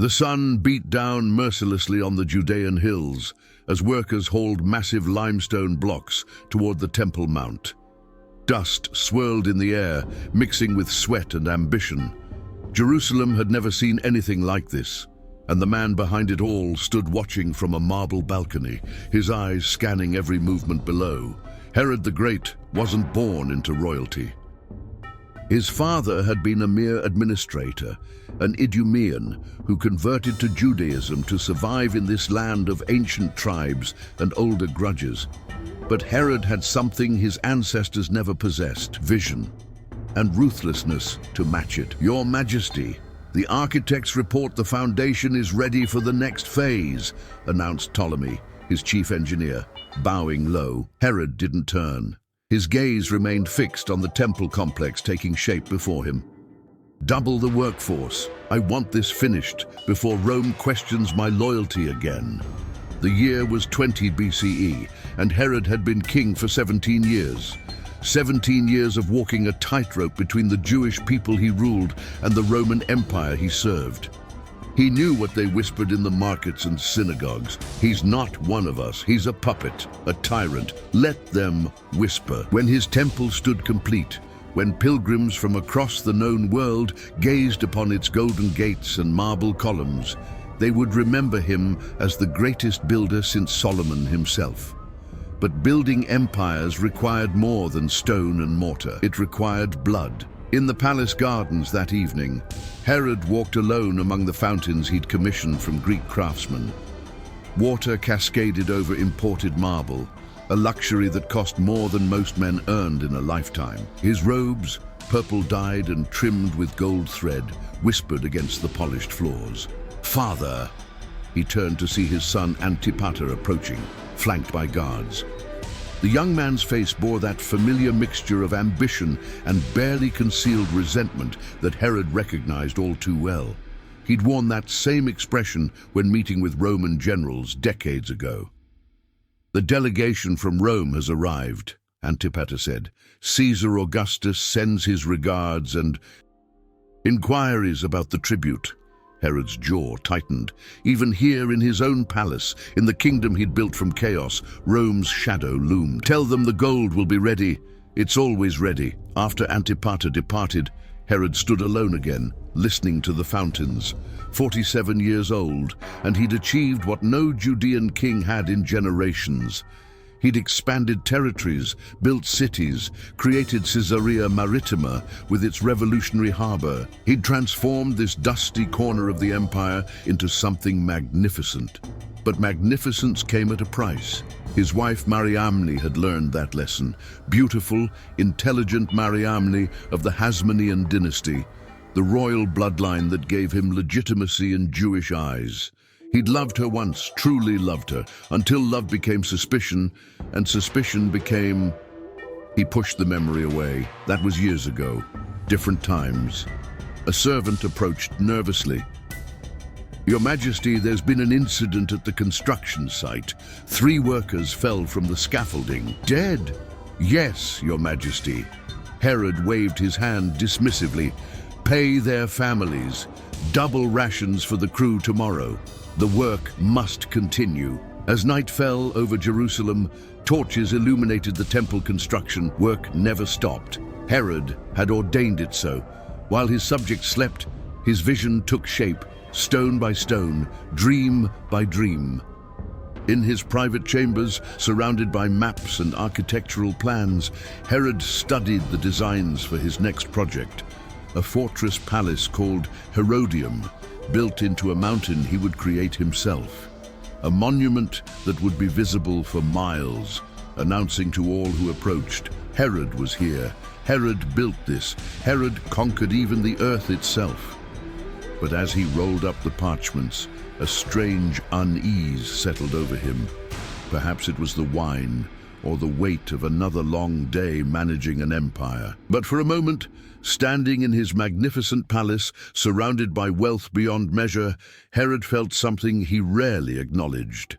The sun beat down mercilessly on the Judean hills as workers hauled massive limestone blocks toward the Temple Mount. Dust swirled in the air, mixing with sweat and ambition. Jerusalem had never seen anything like this, and the man behind it all stood watching from a marble balcony, his eyes scanning every movement below. Herod the Great wasn't born into royalty. His father had been a mere administrator, an Idumean who converted to Judaism to survive in this land of ancient tribes and older grudges. But Herod had something his ancestors never possessed: vision and ruthlessness to match it. "Your Majesty, the architects report the foundation is ready for the next phase," announced Ptolemy, his chief engineer, bowing low. Herod didn't turn. His gaze remained fixed on the temple complex taking shape before him. "Double the workforce. I want this finished before Rome questions my loyalty again." The year was 20 BCE, and Herod had been king for 17 years. 17 years of walking a tightrope between the Jewish people he ruled and the Roman Empire he served. He knew what they whispered in the markets and synagogues. "He's not one of us. He's a puppet, a tyrant. Let them whisper." When his temple stood complete, when pilgrims from across the known world gazed upon its golden gates and marble columns, they would remember him as the greatest builder since Solomon himself. But building empires required more than stone and mortar. It required blood. In the palace gardens that evening, Herod walked alone among the fountains he'd commissioned from Greek craftsmen. Water cascaded over imported marble, a luxury that cost more than most men earned in a lifetime. His robes, purple dyed and trimmed with gold thread, whispered against the polished floors. "Father!" He turned to see his son Antipater approaching, flanked by guards. The young man's face bore that familiar mixture of ambition and barely concealed resentment that Herod recognized all too well. He'd worn that same expression when meeting with Roman generals decades ago. "The delegation from Rome has arrived," Antipater said. "Caesar Augustus sends his regards and inquiries about the tribute." Herod's jaw tightened. Even here in his own palace, in the kingdom he'd built from chaos, Rome's shadow loomed. "Tell them the gold will be ready. It's always ready." After Antipater departed, Herod stood alone again, listening to the fountains. 47 years old, and he'd achieved what no Judean king had in generations. He'd expanded territories, built cities, created Caesarea Maritima with its revolutionary harbor. He'd transformed this dusty corner of the empire into something magnificent. But magnificence came at a price. His wife Mariamne had learned that lesson. Beautiful, intelligent Mariamne of the Hasmonean dynasty, the royal bloodline that gave him legitimacy in Jewish eyes. He'd loved her once, truly loved her, until love became suspicion, and suspicion became... He pushed the memory away. That was years ago. Different times. A servant approached nervously. "Your Majesty, there's been an incident at the construction site. 3 workers fell from the scaffolding." "Dead?" "Yes, Your Majesty." Herod waved his hand dismissively. "Pay their families. Double rations for the crew tomorrow. The work must continue." As night fell over Jerusalem, torches illuminated the temple construction. Work never stopped. Herod had ordained it so. While his subjects slept, his vision took shape, stone by stone, dream by dream. In his private chambers, surrounded by maps and architectural plans, Herod studied the designs for his next project, a fortress palace called Herodium, built into a mountain he would create himself. A monument that would be visible for miles, announcing to all who approached, Herod was here. Herod built this. Herod conquered even the earth itself. But as he rolled up the parchments, a strange unease settled over him. Perhaps it was the wine, or the weight of another long day managing an empire. But for a moment, standing in his magnificent palace, surrounded by wealth beyond measure, Herod felt something he rarely acknowledged: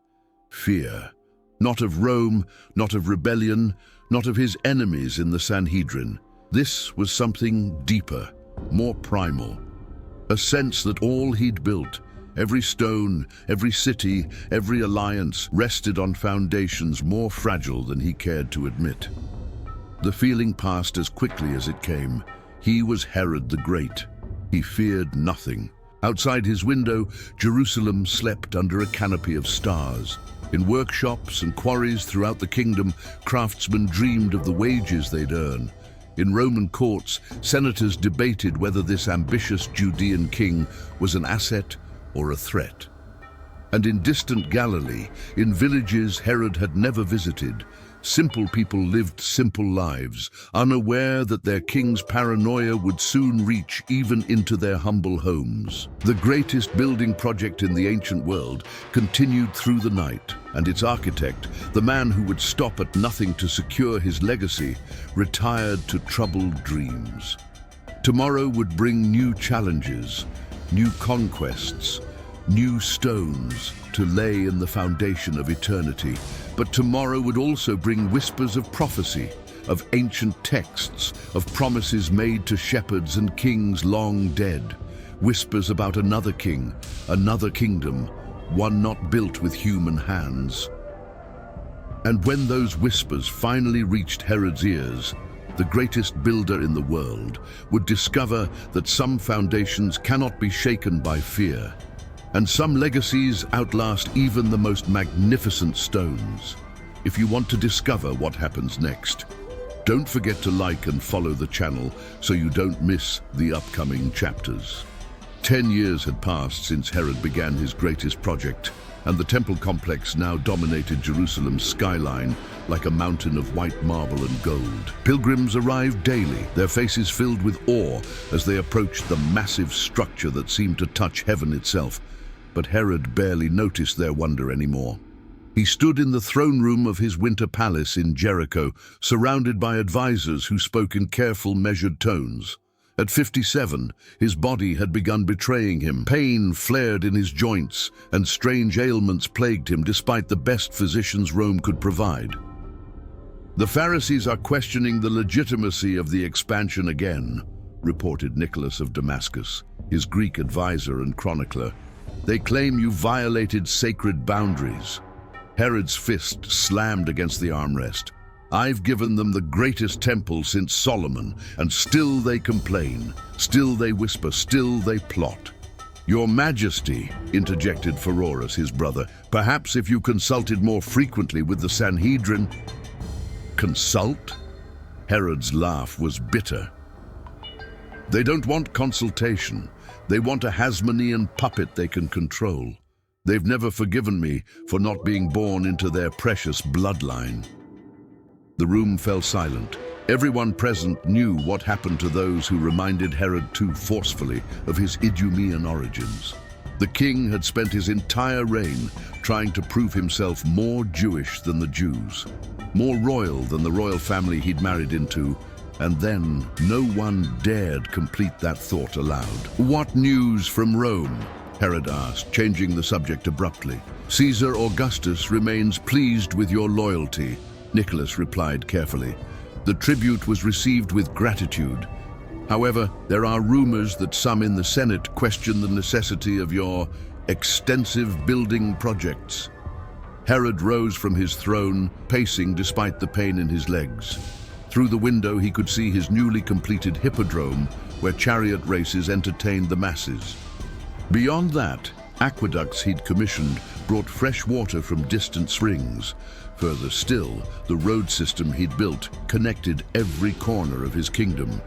fear. Not of Rome, not of rebellion, not of his enemies in the Sanhedrin. This was something deeper, more primal. A sense that all he'd built, Every stone, every city, every alliance rested on foundations more fragile than he cared to admit. The feeling passed as quickly as it came. He was Herod the Great. He feared nothing. Outside his window, Jerusalem slept under a canopy of stars. In workshops and quarries throughout the kingdom, craftsmen dreamed of the wages they'd earn. In Roman courts, senators debated whether this ambitious Judean king was an asset or a threat. And in distant Galilee, in villages Herod had never visited, simple people lived simple lives, unaware that their king's paranoia would soon reach even into their humble homes. The greatest building project in the ancient world continued through the night, and its architect, the man who would stop at nothing to secure his legacy, retired to troubled dreams. Tomorrow would bring new challenges, new conquests, new stones to lay in the foundation of eternity. But tomorrow would also bring whispers of prophecy, of ancient texts, of promises made to shepherds and kings long dead, whispers about another king, another kingdom, one not built with human hands. And when those whispers finally reached Herod's ears, the greatest builder in the world would discover that some foundations cannot be shaken by fear, and some legacies outlast even the most magnificent stones. If you want to discover what happens next, don't forget to like and follow the channel so you don't miss the upcoming chapters. 10 years had passed since Herod began his greatest project, and the temple complex now dominated Jerusalem's skyline like a mountain of white marble and gold. Pilgrims arrived daily, their faces filled with awe as they approached the massive structure that seemed to touch heaven itself. But Herod barely noticed their wonder anymore. He stood in the throne room of his winter palace in Jericho, surrounded by advisors who spoke in careful, measured tones. At 57, his body had begun betraying him. Pain flared in his joints, and strange ailments plagued him despite the best physicians Rome could provide. The Pharisees are questioning the legitimacy of the expansion again, reported Nicholas of Damascus, his Greek advisor and chronicler. They claim you violated sacred boundaries. Herod's fist slammed against the armrest. I've given them the greatest temple since Solomon, and still they complain, still they whisper, still they plot. Your Majesty, interjected Pheroras, his brother, perhaps if you consulted more frequently with the Sanhedrin. Consult? Herod's laugh was bitter. They don't want consultation. They want a Hasmonean puppet they can control. They've never forgiven me for not being born into their precious bloodline. The room fell silent. Everyone present knew what happened to those who reminded Herod too forcefully of his Idumean origins. The king had spent his entire reign trying to prove himself more Jewish than the Jews, more royal than the royal family he'd married into, and then no one dared complete that thought aloud. What news from Rome? Herod asked, changing the subject abruptly. Caesar Augustus remains pleased with your loyalty, Nicholas replied carefully. The tribute was received with gratitude. However, there are rumors that some in the Senate question the necessity of your extensive building projects. Herod rose from his throne, pacing despite the pain in his legs. Through the window he could see his newly completed hippodrome, where chariot races entertained the masses. Beyond that, aqueducts he'd commissioned brought fresh water from distant springs. Further still, the road system he'd built connected every corner of his kingdom.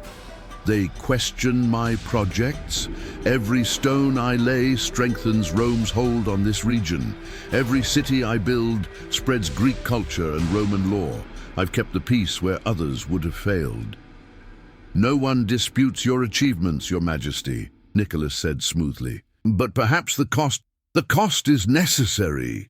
They question my projects. Every stone I lay strengthens Rome's hold on this region. Every city I build spreads Greek culture and Roman law. I've kept the peace where others would have failed. No one disputes your achievements, Your Majesty, Nicholas said smoothly. But perhaps the cost is necessary.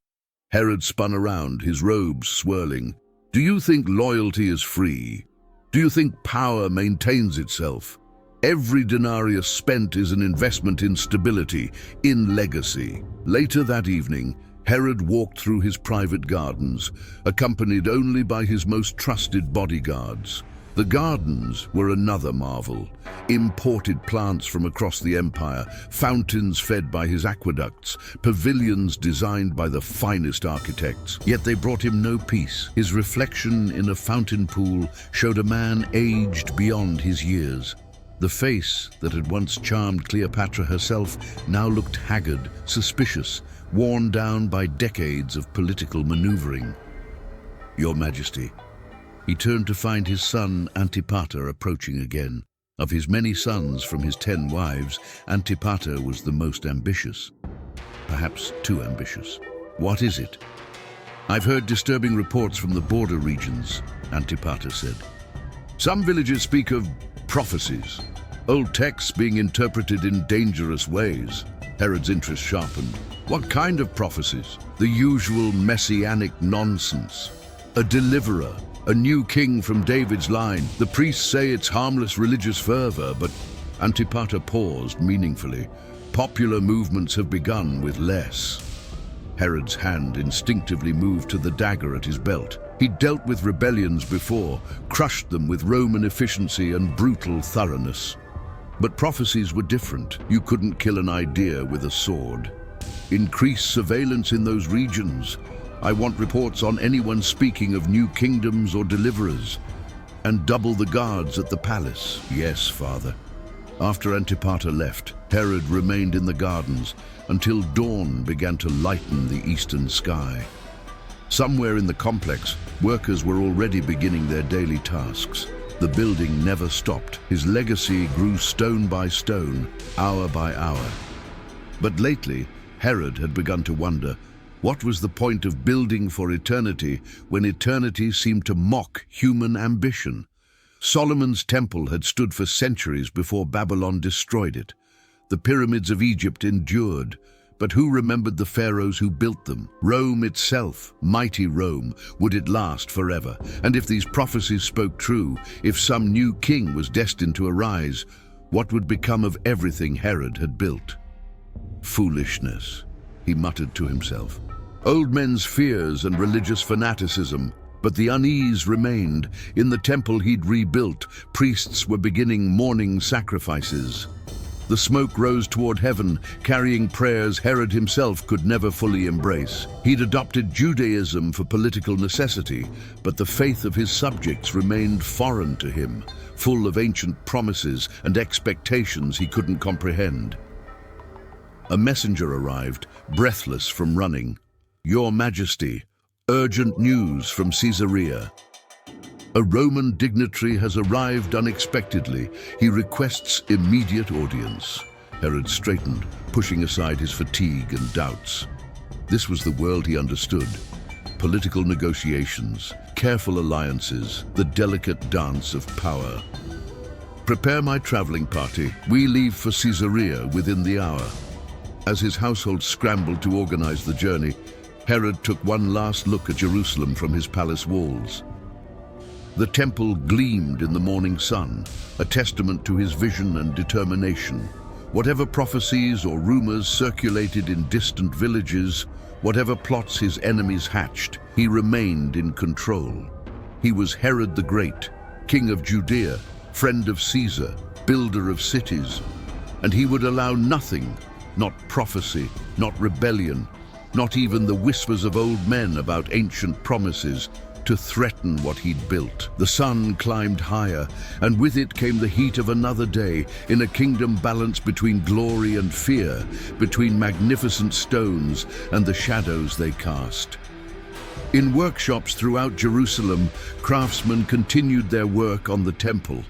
Herod spun around, his robes swirling. Do you think loyalty is free? Do you think power maintains itself? Every denarius spent is an investment in stability, in legacy. Later that evening, Herod walked through his private gardens, accompanied only by his most trusted bodyguards. The gardens were another marvel. Imported plants from across the empire, fountains fed by his aqueducts, pavilions designed by the finest architects. Yet they brought him no peace. His reflection in a fountain pool showed a man aged beyond his years. The face that had once charmed Cleopatra herself now looked haggard, suspicious, worn down by decades of political maneuvering. "Your Majesty." He turned to find his son Antipater approaching again. Of his many sons from his 10 wives, Antipater was the most ambitious. Perhaps too ambitious. "What is it?" "I've heard disturbing reports from the border regions," Antipater said. "Some villages speak of prophecies, old texts being interpreted in dangerous ways." Herod's interest sharpened. "What kind of prophecies?" "The usual messianic nonsense. A deliverer, a new king from David's line. The priests say it's harmless religious fervor, but..." Antipater paused meaningfully. "Popular movements have begun with less." Herod's hand instinctively moved to the dagger at his belt. He'd dealt with rebellions before, crushed them with Roman efficiency and brutal thoroughness. But prophecies were different. You couldn't kill an idea with a sword. "Increase surveillance in those regions. I want reports on anyone speaking of new kingdoms or deliverers. And double the guards at the palace." "Yes, father." After Antipater left, Herod remained in the gardens until dawn began to lighten the eastern sky. Somewhere in the complex, workers were already beginning their daily tasks. The building never stopped. His legacy grew stone by stone, hour by hour. But lately, Herod had begun to wonder, what was the point of building for eternity when eternity seemed to mock human ambition? Solomon's temple had stood for centuries before Babylon destroyed it. The pyramids of Egypt endured, but who remembered the pharaohs who built them? Rome itself, mighty Rome, would it last forever? And if these prophecies spoke true, if some new king was destined to arise, what would become of everything Herod had built? "Foolishness," he muttered to himself. Old men's fears and religious fanaticism. But the unease remained. In the temple he'd rebuilt, priests were beginning morning sacrifices. The smoke rose toward heaven, carrying prayers Herod himself could never fully embrace. He'd adopted Judaism for political necessity, but the faith of his subjects remained foreign to him, full of ancient promises and expectations he couldn't comprehend. A messenger arrived, breathless from running. "Your Majesty, urgent news from Caesarea. A Roman dignitary has arrived unexpectedly. He requests immediate audience." Herod straightened, pushing aside his fatigue and doubts. This was the world he understood. Political negotiations, careful alliances, the delicate dance of power. "Prepare my traveling party. We leave for Caesarea within the hour." As his household scrambled to organize the journey, Herod took one last look at Jerusalem from his palace walls. The temple gleamed in the morning sun, a testament to his vision and determination. Whatever prophecies or rumors circulated in distant villages, whatever plots his enemies hatched, he remained in control. He was Herod the Great, king of Judea, friend of Caesar, builder of cities, and he would allow nothing, not prophecy, not rebellion, not even the whispers of old men about ancient promises, to threaten what he'd built. The sun climbed higher, and with it came the heat of another day, in a kingdom balanced between glory and fear, between magnificent stones and the shadows they cast. In workshops throughout Jerusalem, craftsmen continued their work on the temple.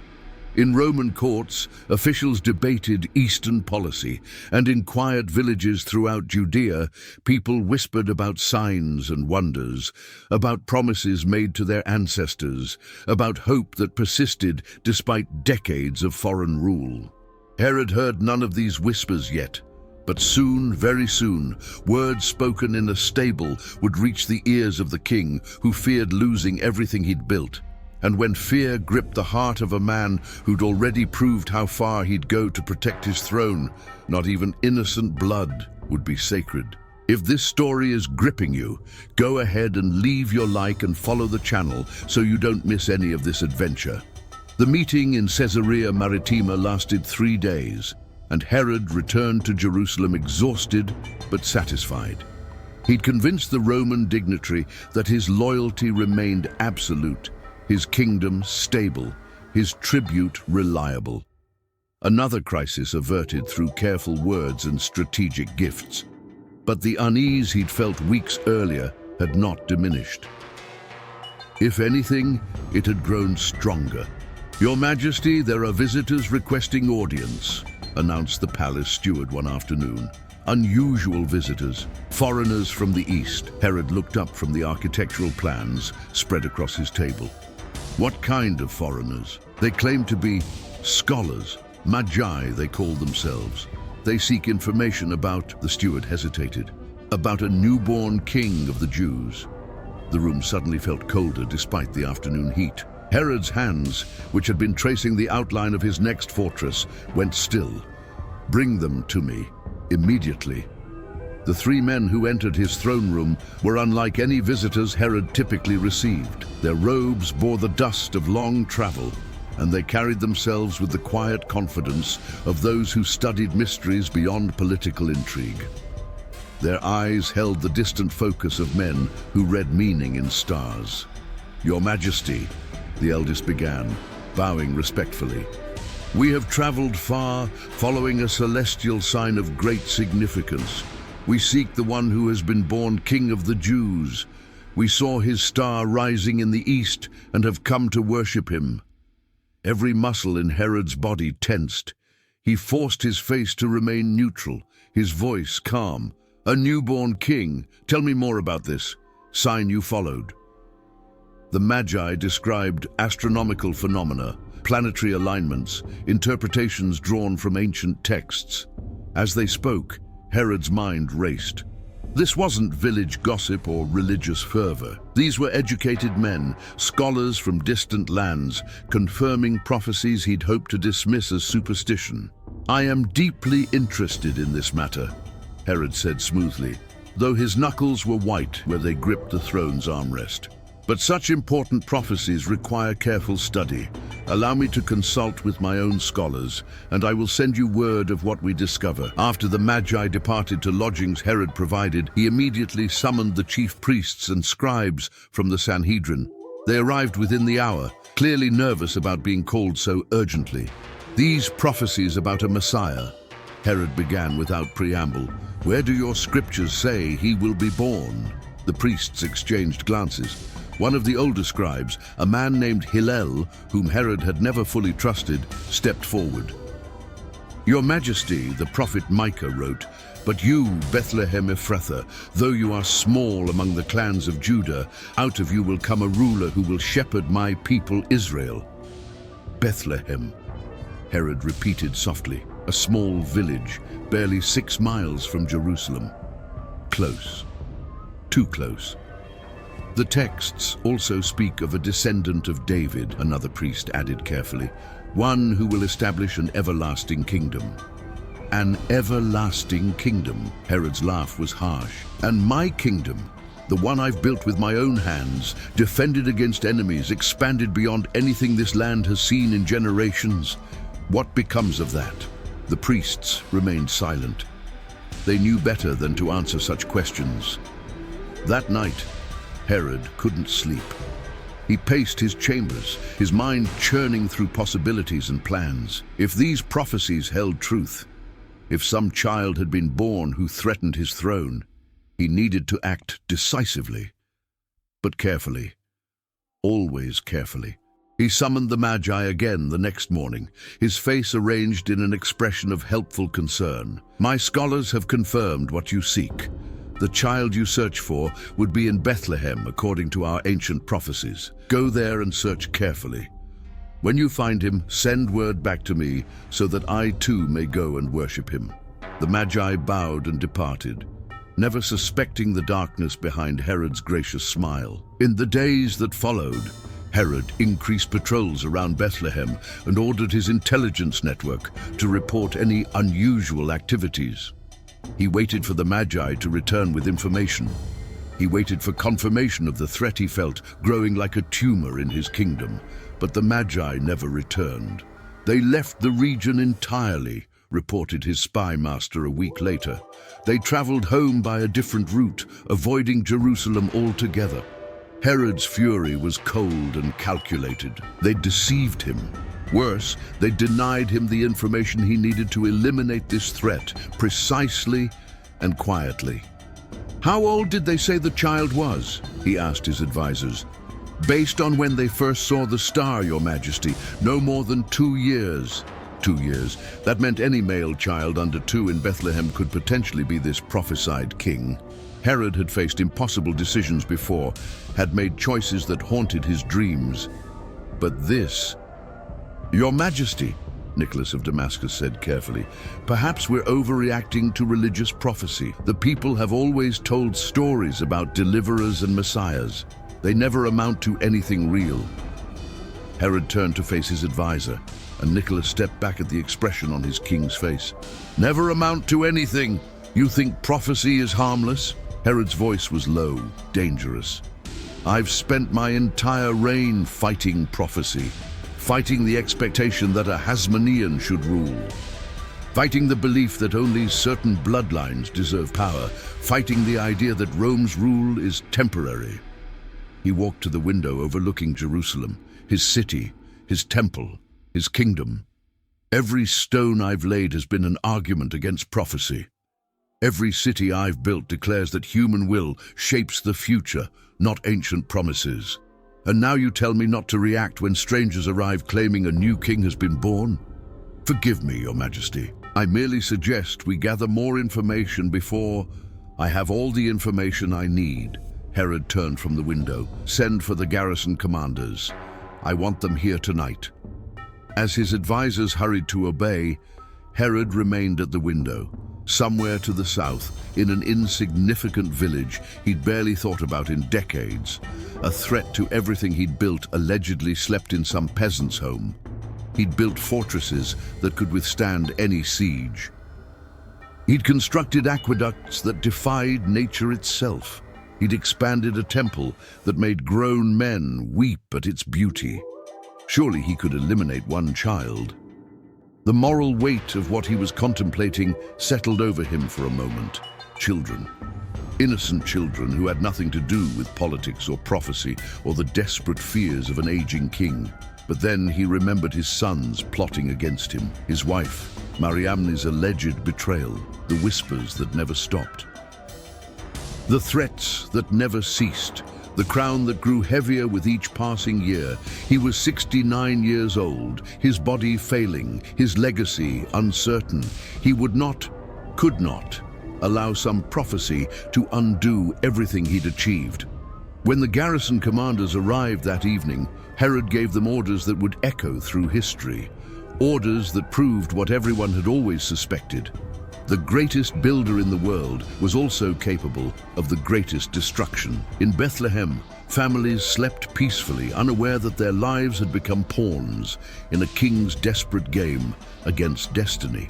In Roman courts, officials debated Eastern policy, and in quiet villages throughout Judea, people whispered about signs and wonders, about promises made to their ancestors, about hope that persisted despite decades of foreign rule. Herod heard none of these whispers yet, but soon, very soon, words spoken in a stable would reach the ears of the king, who feared losing everything he'd built. And when fear gripped the heart of a man who'd already proved how far he'd go to protect his throne, not even innocent blood would be sacred. If this story is gripping you, go ahead and leave your like and follow the channel so you don't miss any of this adventure. The meeting in Caesarea Maritima lasted 3 days, and Herod returned to Jerusalem exhausted but satisfied. He'd convinced the Roman dignitary that his loyalty remained absolute, his kingdom stable, his tribute reliable. Another crisis averted through careful words and strategic gifts. But the unease he'd felt weeks earlier had not diminished. If anything, it had grown stronger. "Your Majesty, there are visitors requesting audience," announced the palace steward one afternoon. Unusual visitors, foreigners from the east. Herod looked up from the architectural plans spread across his table. What kind of foreigners? They claim to be scholars, magi they call themselves. They seek information about, the steward hesitated, about a newborn king of the Jews. The room suddenly felt colder despite the afternoon heat. Herod's hands, which had been tracing the outline of his next fortress, went still. "Bring them to me, immediately." The 3 men who entered his throne room were unlike any visitors Herod typically received. Their robes bore the dust of long travel, and they carried themselves with the quiet confidence of those who studied mysteries beyond political intrigue. Their eyes held the distant focus of men who read meaning in stars. "Your Majesty," the eldest began, bowing respectfully, "we have traveled far, following a celestial sign of great significance. We seek the one who has been born King of the Jews. We saw his star rising in the east and have come to worship him." Every muscle in Herod's body tensed. He forced his face to remain neutral, his voice calm. "A newborn king. Tell me more about this. Sign you followed." The Magi described astronomical phenomena, planetary alignments, interpretations drawn from ancient texts. As they spoke, Herod's mind raced. This wasn't village gossip or religious fervor. These were educated men, scholars from distant lands, confirming prophecies he'd hoped to dismiss as superstition. "I am deeply interested in this matter," Herod said smoothly, though his knuckles were white where they gripped the throne's armrest. "But such important prophecies require careful study. Allow me to consult with my own scholars, and I will send you word of what we discover." After the Magi departed to lodgings Herod provided, he immediately summoned the chief priests and scribes from the Sanhedrin. They arrived within the hour, clearly nervous about being called so urgently. "These prophecies about a Messiah," Herod began without preamble. "Where do your scriptures say he will be born?" The priests exchanged glances. One of the older scribes, a man named Hillel, whom Herod had never fully trusted, stepped forward. "Your Majesty," the prophet Micah wrote, "but you, Bethlehem Ephrathah, though you are small among the clans of Judah, out of you will come a ruler who will shepherd my people Israel." Bethlehem, Herod repeated softly, a small village, barely 6 miles from Jerusalem. Close. Too close. The texts also speak of a descendant of David, another priest added carefully, one who will establish an everlasting kingdom. An everlasting kingdom. Herod's laugh was harsh. "And my kingdom, the one I've built with my own hands, defended against enemies, expanded beyond anything this land has seen in generations. What becomes of that?" The priests remained silent. They knew better than to answer such questions. That night, Herod couldn't sleep. He paced his chambers, his mind churning through possibilities and plans. If these prophecies held truth, if some child had been born who threatened his throne, he needed to act decisively, but carefully, always carefully. He summoned the Magi again the next morning, his face arranged in an expression of helpful concern. "My scholars have confirmed what you seek. The child you search for would be in Bethlehem, according to our ancient prophecies. Go there and search carefully. When you find him, send word back to me, so that I too may go and worship him." The Magi bowed and departed, never suspecting the darkness behind Herod's gracious smile. In the days that followed, Herod increased patrols around Bethlehem and ordered his intelligence network to report any unusual activities. He waited for the Magi to return with information. He waited for confirmation of the threat he felt growing like a tumor in his kingdom, but the Magi never returned. They left the region entirely, reported his spy master a week later. They traveled home by a different route, avoiding Jerusalem altogether. Herod's fury was cold and calculated. They deceived him. Worse, they denied him the information he needed to eliminate this threat, precisely and quietly. "How old did they say the child was?" he asked his advisors. "Based on when they first saw the star, Your Majesty, no more than 2 years. 2 years. That meant any male child under 2 in Bethlehem could potentially be this prophesied king. Herod had faced impossible decisions before, had made choices that haunted his dreams. But this... "Your Majesty," Nicholas of Damascus said carefully, "perhaps we're overreacting to religious prophecy. The people have always told stories about deliverers and messiahs. They never amount to anything real." Herod turned to face his advisor, and Nicholas stepped back at the expression on his king's face. "Never amount to anything? You think prophecy is harmless?" Herod's voice was low, dangerous. "I've spent my entire reign fighting prophecy, fighting the expectation that a Hasmonean should rule, fighting the belief that only certain bloodlines deserve power, fighting the idea that Rome's rule is temporary." He walked to the window overlooking Jerusalem, his city, his temple, his kingdom. "Every stone I've laid has been an argument against prophecy. Every city I've built declares that human will shapes the future, not ancient promises. And now you tell me not to react when strangers arrive claiming a new king has been born? Forgive me, Your Majesty. I merely suggest we gather more information before I have all the information I need." Herod turned from the window. "Send for the garrison commanders. I want them here tonight." As his advisors hurried to obey, Herod remained at the window. Somewhere to the south, in an insignificant village he'd barely thought about in decades, a threat to everything he'd built allegedly slept in some peasant's home. He'd built fortresses that could withstand any siege. He'd constructed aqueducts that defied nature itself. He'd expanded a temple that made grown men weep at its beauty. Surely he could eliminate one child. The moral weight of what he was contemplating settled over him for a moment. Children. Innocent children who had nothing to do with politics or prophecy or the desperate fears of an aging king. But then he remembered his sons plotting against him, his wife, Mariamne's alleged betrayal, the whispers that never stopped. The threats that never ceased, the crown that grew heavier with each passing year. He was 69 years old, his body failing, his legacy uncertain. He could not, allow some prophecy to undo everything he'd achieved. When the garrison commanders arrived that evening, Herod gave them orders that would echo through history. Orders that proved what everyone had always suspected. The greatest builder in the world was also capable of the greatest destruction. In Bethlehem, families slept peacefully, unaware that their lives had become pawns in a king's desperate game against destiny.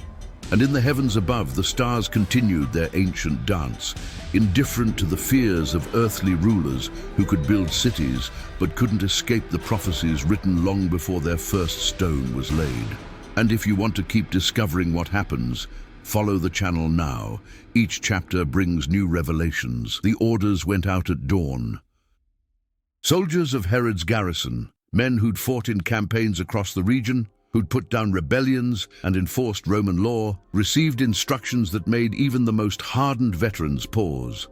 And in the heavens above, the stars continued their ancient dance, indifferent to the fears of earthly rulers who could build cities but couldn't escape the prophecies written long before their first stone was laid. And if you want to keep discovering what happens, follow the channel now. Each chapter brings new revelations. The orders went out at dawn. Soldiers of Herod's garrison, men who'd fought in campaigns across the region, who'd put down rebellions and enforced Roman law, received instructions that made even the most hardened veterans pause.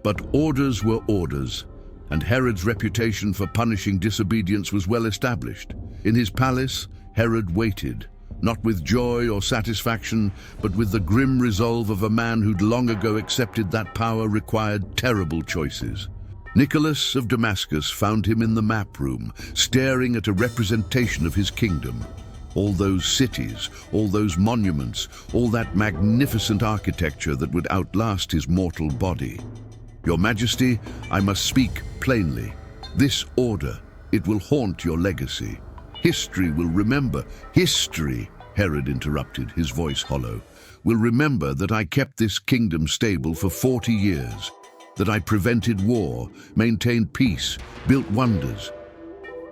But orders were orders, and Herod's reputation for punishing disobedience was well established. In his palace, Herod waited, not with joy or satisfaction, but with the grim resolve of a man who'd long ago accepted that power required terrible choices. Nicholas of Damascus found him in the map room, staring at a representation of his kingdom. All those cities, all those monuments, all that magnificent architecture that would outlast his mortal body. "Your Majesty, I must speak plainly. This order, it will haunt your legacy. History will remember." "History," Herod interrupted, his voice hollow, "will remember that I kept this kingdom stable for 40 years. that I prevented war, maintained peace, built wonders.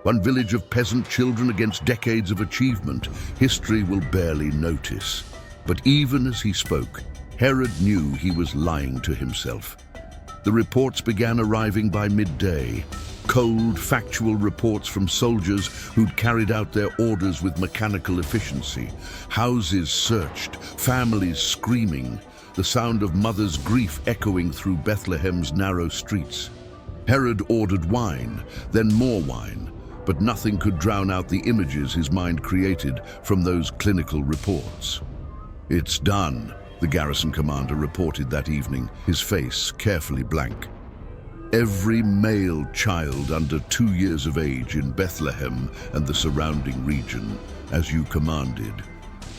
One village of peasant children against decades of achievement, history will barely notice. But even as he spoke, Herod knew he was lying to himself. The reports began arriving by midday. Cold, factual reports from soldiers who'd carried out their orders with mechanical efficiency. Houses searched, families screaming, the sound of mothers' grief echoing through Bethlehem's narrow streets. Herod ordered wine, then more wine, but nothing could drown out the images his mind created from those clinical reports. "It's done," the garrison commander reported that evening, his face carefully blank. "Every male child under 2 years of age in Bethlehem and the surrounding region, as you commanded."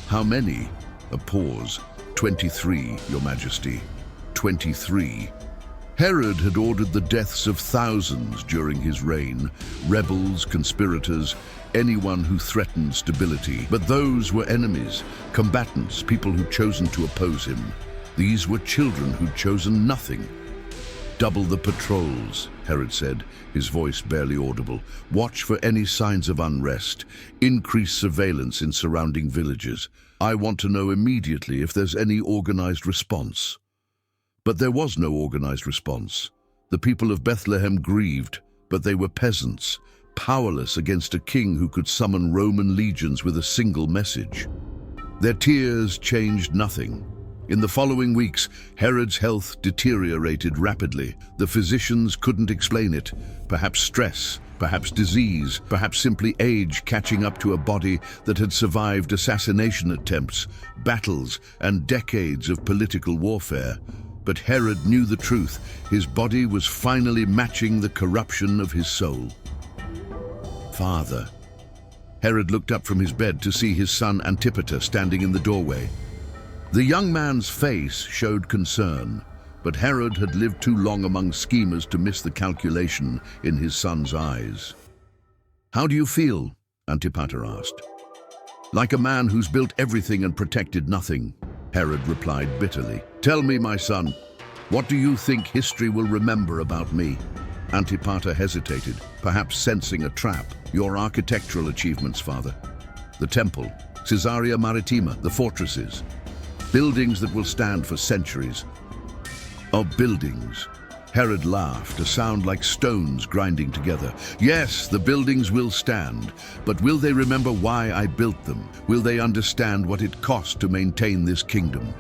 "How many?" A pause. 23, Your Majesty. 23. Herod had ordered the deaths of thousands during his reign, rebels, conspirators, anyone who threatened stability. But those were enemies, combatants, people who'd chosen to oppose him. These were children who'd chosen nothing. "Double the patrols," Herod said, his voice barely audible. "Watch for any signs of unrest. Increase surveillance in surrounding villages. I want to know immediately if there's any organized response." But there was no organized response. The people of Bethlehem grieved, but they were peasants, powerless against a king who could summon Roman legions with a single message. Their tears changed nothing. In the following weeks, Herod's health deteriorated rapidly. The physicians couldn't explain it. Perhaps stress, perhaps disease, perhaps simply age catching up to a body that had survived assassination attempts, battles, and decades of political warfare. But Herod knew the truth. His body was finally matching the corruption of his soul. "Father." Herod looked up from his bed to see his son Antipater standing in the doorway. The young man's face showed concern, but Herod had lived too long among schemers to miss the calculation in his son's eyes. "How do you feel?" Antipater asked. "Like a man who's built everything and protected nothing," Herod replied bitterly. "Tell me, my son, what do you think history will remember about me?" Antipater hesitated, perhaps sensing a trap. "Your architectural achievements, father. The temple, Caesarea Maritima, the fortresses. Buildings that will stand for centuries." "Of buildings." Herod laughed, a sound like stones grinding together. "Yes, the buildings will stand, but will they remember why I built them? Will they understand what it cost to maintain this kingdom?"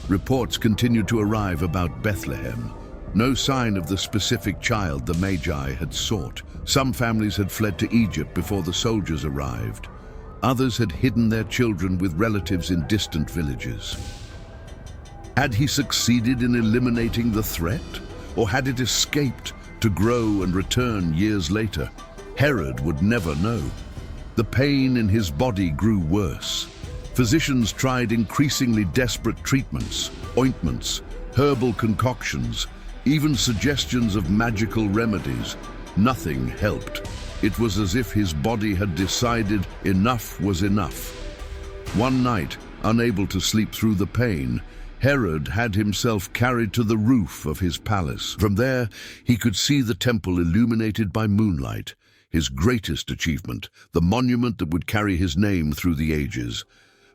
Reports continued to arrive about Bethlehem. No sign of the specific child the Magi had sought. Some families had fled to Egypt before the soldiers arrived. Others had hidden their children with relatives in distant villages. Had he succeeded in eliminating the threat, or had it escaped to grow and return years later? Herod would never know. The pain in his body grew worse. Physicians tried increasingly desperate treatments, ointments, herbal concoctions, even suggestions of magical remedies. Nothing helped. It was as if his body had decided enough was enough. One night, unable to sleep through the pain, Herod had himself carried to the roof of his palace. From there, he could see the temple illuminated by moonlight, his greatest achievement, the monument that would carry his name through the ages.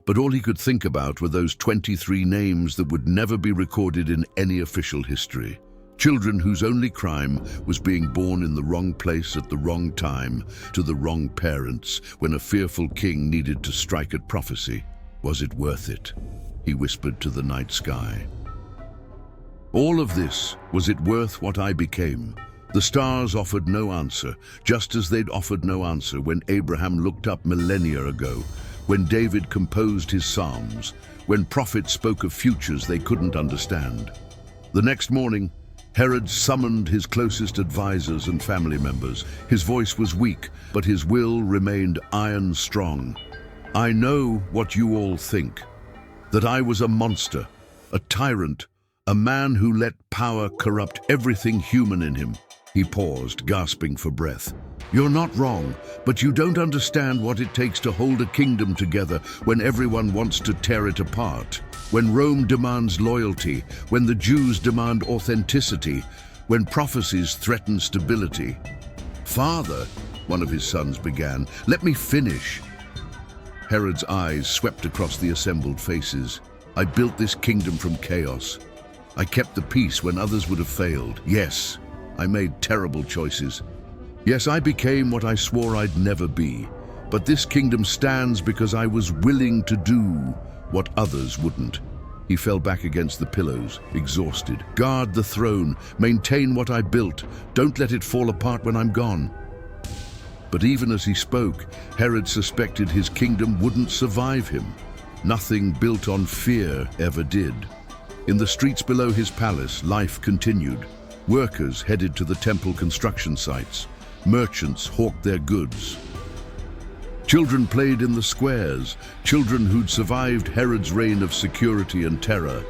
But all he could think about were those 23 names that would never be recorded in any official history. Children whose only crime was being born in the wrong place at the wrong time, to the wrong parents, when a fearful king needed to strike at prophecy. Was it worth it? He whispered to the night sky. All of this, was it worth what I became? The stars offered no answer, just as they'd offered no answer when Abraham looked up millennia ago, when David composed his psalms, when prophets spoke of futures they couldn't understand. The next morning, Herod summoned his closest advisors and family members. His voice was weak, but his will remained iron strong. "I know what you all think, that I was a monster, a tyrant, a man who let power corrupt everything human in him." He paused, gasping for breath. "You're not wrong, but you don't understand what it takes to hold a kingdom together when everyone wants to tear it apart." when Rome demands loyalty, when the Jews demand authenticity, when prophecies threaten stability. "Father," one of his sons began, "let me finish." Herod's eyes swept across the assembled faces. "I built this kingdom from chaos. I kept the peace when others would have failed. Yes, I made terrible choices. Yes, I became what I swore I'd never be. But this kingdom stands because I was willing to do what others wouldn't." He fell back against the pillows, exhausted. "Guard the throne, maintain what I built. Don't let it fall apart when I'm gone." But even as he spoke, Herod suspected his kingdom wouldn't survive him. Nothing built on fear ever did. In the streets below his palace, life continued. Workers headed to the temple construction sites. Merchants hawked their goods. Children played in the squares, children who'd survived Herod's reign of security and terror.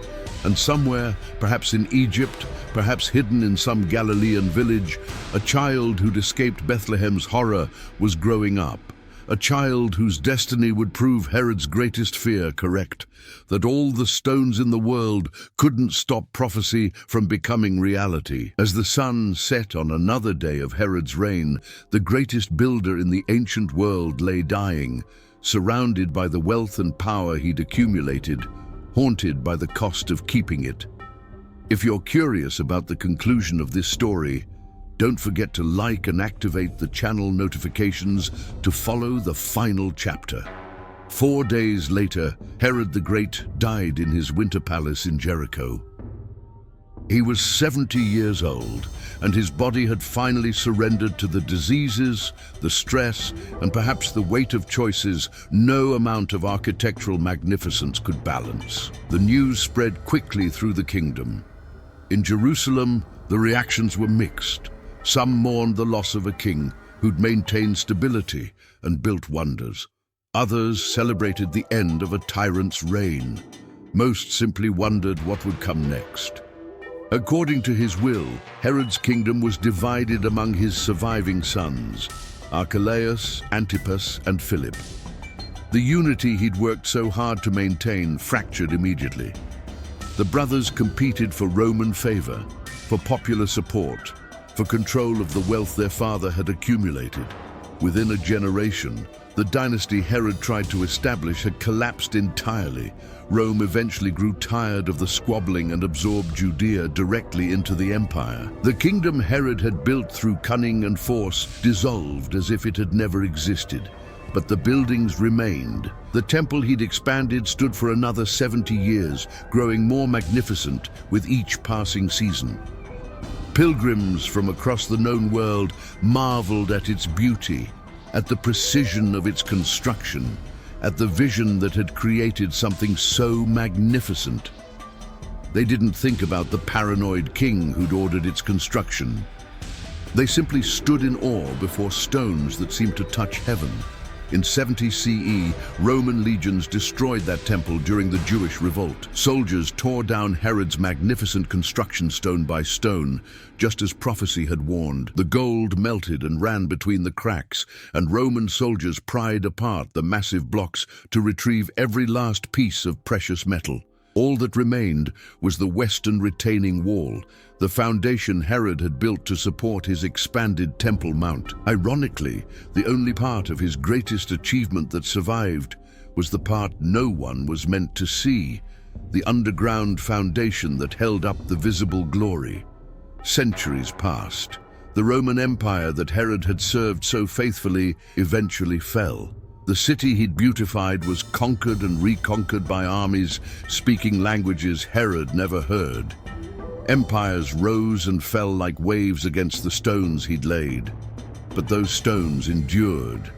And somewhere, perhaps in Egypt, perhaps hidden in some Galilean village, a child who'd escaped Bethlehem's horror was growing up. A child whose destiny would prove Herod's greatest fear correct, that all the stones in the world couldn't stop prophecy from becoming reality. As the sun set on another day of Herod's reign, the greatest builder in the ancient world lay dying, surrounded by the wealth and power he'd accumulated, haunted by the cost of keeping it. If you're curious about the conclusion of this story, don't forget to like and activate the channel notifications to follow the final chapter. 4 days later, Herod the Great died in his winter palace in Jericho. He was 70 years old, and his body had finally surrendered to the diseases, the stress, and perhaps the weight of choices no amount of architectural magnificence could balance. The news spread quickly through the kingdom. In Jerusalem, the reactions were mixed. Some mourned the loss of a king who'd maintained stability and built wonders. Others celebrated the end of a tyrant's reign. Most simply wondered what would come next. According to his will, Herod's kingdom was divided among his surviving sons, Archelaus, Antipas, and Philip. The unity he'd worked so hard to maintain fractured immediately. The brothers competed for Roman favor, for popular support, for control of the wealth their father had accumulated. Within a generation, the dynasty Herod tried to establish had collapsed entirely. Rome eventually grew tired of the squabbling and absorbed Judea directly into the empire. The kingdom Herod had built through cunning and force dissolved as if it had never existed. But the buildings remained. The temple he'd expanded stood for another 70 years, growing more magnificent with each passing season. Pilgrims from across the known world marveled at its beauty, at the precision of its construction, at the vision that had created something so magnificent. They didn't think about the paranoid king who'd ordered its construction. They simply stood in awe before stones that seemed to touch heaven. In 70 CE, Roman legions destroyed that temple during the Jewish revolt. Soldiers tore down Herod's magnificent construction stone by stone, just as prophecy had warned. The gold melted and ran between the cracks, and Roman soldiers pried apart the massive blocks to retrieve every last piece of precious metal. All that remained was the western retaining wall, the foundation Herod had built to support his expanded Temple Mount. Ironically, the only part of his greatest achievement that survived was the part no one was meant to see, the underground foundation that held up the visible glory. Centuries passed. The Roman Empire that Herod had served so faithfully eventually fell. The city he'd beautified was conquered and reconquered by armies speaking languages Herod never heard. Empires rose and fell like waves against the stones he'd laid, but those stones endured.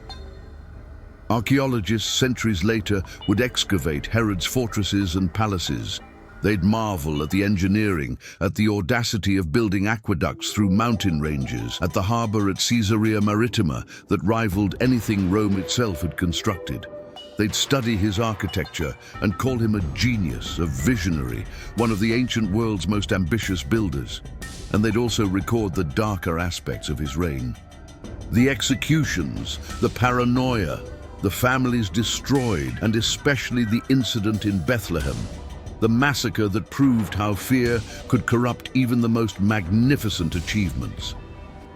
Archaeologists centuries later would excavate Herod's fortresses and palaces. They'd marvel at the engineering, at the audacity of building aqueducts through mountain ranges, at the harbor at Caesarea Maritima that rivaled anything Rome itself had constructed. They'd study his architecture and call him a genius, a visionary, one of the ancient world's most ambitious builders. And they'd also record the darker aspects of his reign. The executions, the paranoia, the families destroyed, and especially the incident in Bethlehem. the massacre that proved how fear could corrupt even the most magnificent achievements.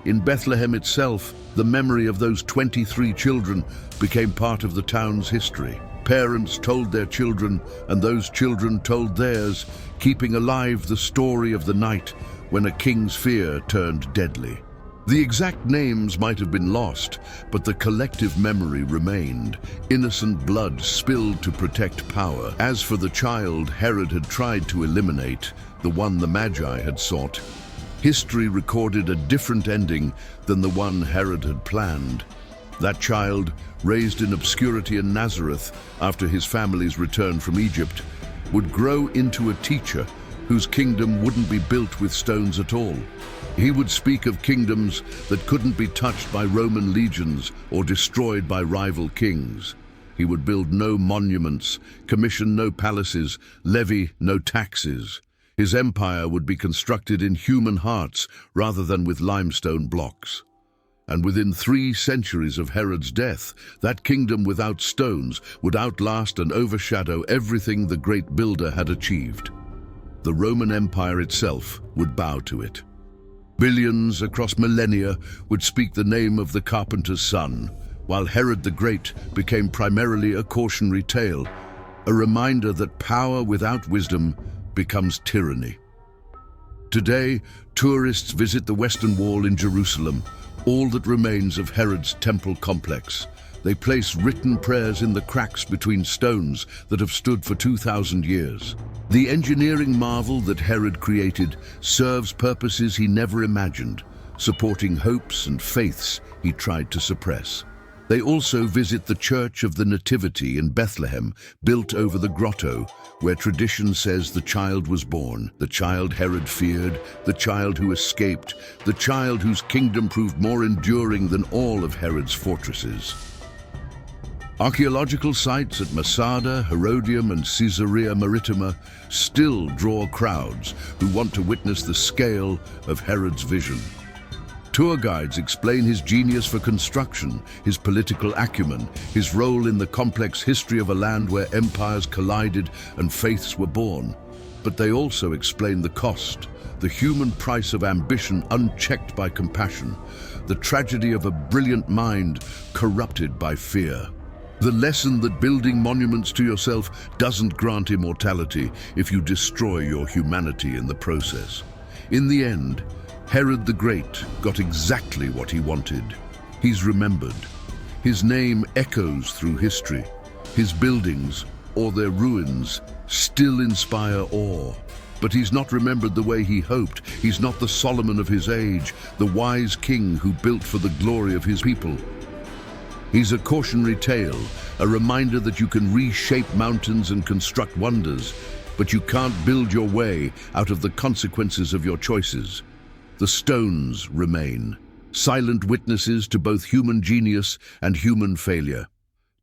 In Bethlehem itself, the memory of those 23 children became part of the town's history. Parents told their children, and those children told theirs, keeping alive the story of the night when a king's fear turned deadly. The exact names might have been lost, but the collective memory remained. Innocent blood spilled to protect power. As for the child Herod had tried to eliminate, the one the Magi had sought, history recorded a different ending than the one Herod had planned. That child, raised in obscurity in Nazareth after his family's return from Egypt, would grow into a teacher whose kingdom wouldn't be built with stones at all. He would speak of kingdoms that couldn't be touched by Roman legions or destroyed by rival kings. He would build no monuments, commission no palaces, levy no taxes. His empire would be constructed in human hearts rather than with limestone blocks. And within 3 centuries of Herod's death, that kingdom without stones would outlast and overshadow everything the great builder had achieved. The Roman Empire itself would bow to it. Billions across millennia would speak the name of the carpenter's son, while Herod the Great became primarily a cautionary tale, a reminder that power without wisdom becomes tyranny. Today, tourists visit the Western Wall in Jerusalem, all that remains of Herod's temple complex. They place written prayers in the cracks between stones that have stood for 2,000 years. The engineering marvel that Herod created serves purposes he never imagined, supporting hopes and faiths he tried to suppress. They also visit the Church of the Nativity in Bethlehem, built over the grotto, where tradition says the child was born, the child Herod feared, the child who escaped, the child whose kingdom proved more enduring than all of Herod's fortresses. Archaeological sites at Masada, Herodium, and Caesarea Maritima still draw crowds who want to witness the scale of Herod's vision. Tour guides explain his genius for construction, his political acumen, his role in the complex history of a land where empires collided and faiths were born. But they also explain the cost, the human price of ambition unchecked by compassion, the tragedy of a brilliant mind corrupted by fear. The lesson that building monuments to yourself doesn't grant immortality if you destroy your humanity in the process. In the end, Herod the Great got exactly what he wanted. He's remembered. His name echoes through history. His buildings, or their ruins, still inspire awe. But he's not remembered the way he hoped. He's not the Solomon of his age, the wise king who built for the glory of his people. He's a cautionary tale, a reminder that you can reshape mountains and construct wonders, but you can't build your way out of the consequences of your choices. The stones remain, silent witnesses to both human genius and human failure.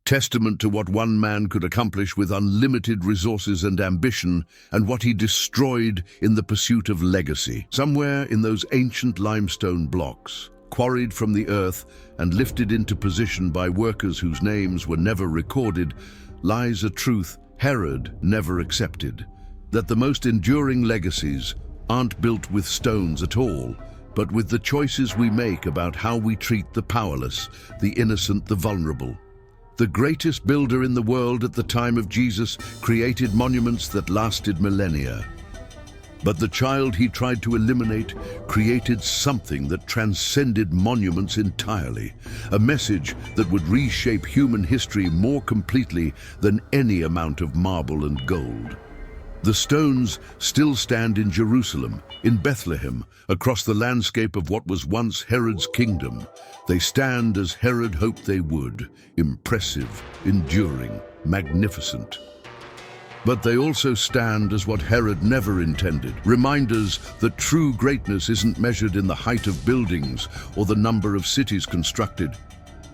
Testament to what one man could accomplish with unlimited resources and ambition, and what he destroyed in the pursuit of legacy. Somewhere in those ancient limestone blocks, quarried from the earth and lifted into position by workers whose names were never recorded, lies a truth Herod never accepted: that the most enduring legacies aren't built with stones at all, but with the choices we make about how we treat the powerless, the innocent, the vulnerable. The greatest builder in the world at the time of Jesus created monuments that lasted millennia. But the child he tried to eliminate created something that transcended monuments entirely, a message that would reshape human history more completely than any amount of marble and gold. The stones still stand in Jerusalem, in Bethlehem, across the landscape of what was once Herod's kingdom. They stand as Herod hoped they would, impressive, enduring, magnificent. But they also stand as what Herod never intended, reminders that true greatness isn't measured in the height of buildings or the number of cities constructed,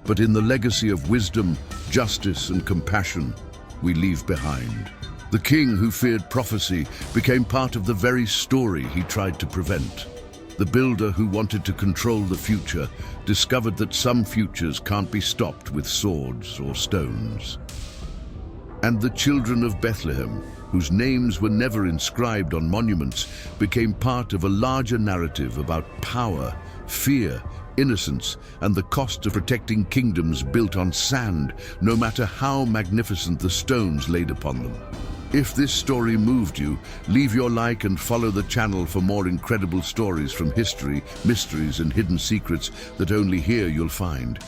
but in the legacy of wisdom, justice, and compassion we leave behind. The king who feared prophecy became part of the very story he tried to prevent. The builder who wanted to control the future discovered that some futures can't be stopped with swords or stones. And the children of Bethlehem, whose names were never inscribed on monuments, became part of a larger narrative about power, fear, innocence, and the cost of protecting kingdoms built on sand, no matter how magnificent the stones laid upon them. If this story moved you, leave your like and follow the channel for more incredible stories from history, mysteries, and hidden secrets that only here you'll find.